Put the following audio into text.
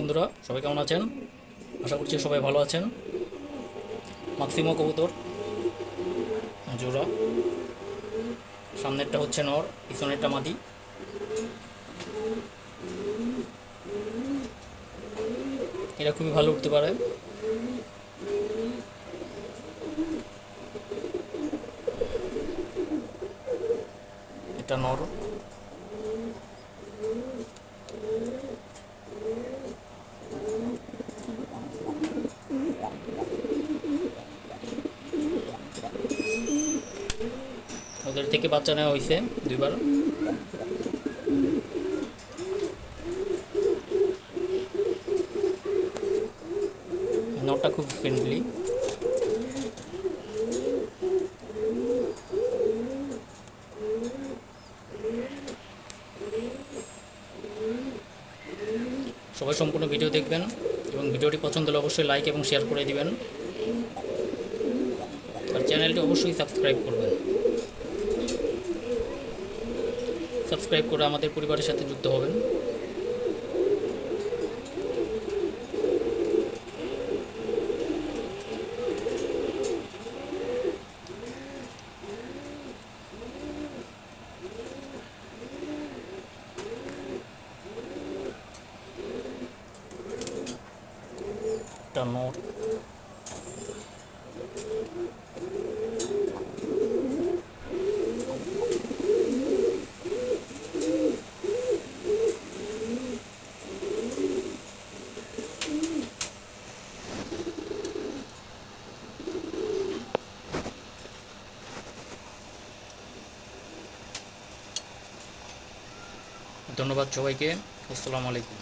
বন্ধুরা, সবাই কেমন আছেন? আশা করছি সবাই ভালো আছেন। ম্যাক্সিমো কবুতর জোড়া, সামনেরটা হচ্ছে নর, পিছনেরটা মাদি। এরা খুবই ভালো উঠতে পারে। এটা নর। ওদের থেকে বাচ্চা নেওয়া হয়েছে দুইবার। নরটা খুব ফ্রেন্ডলি। সবাই সম্পূর্ণ ভিডিও দেখবেন এবং ভিডিওটি পছন্দ হলে অবশ্যই লাইক এবং শেয়ার করে দিবেন, আর চ্যানেলটি অবশ্যই সাবস্ক্রাইব করবেন। সাবস্ক্রাইব করে আমাদের পরিবারের সাথে যুক্ত হবেন। এটা নর। ধন্যবাদ সবাইকে। আসসালামু আলাইকুম।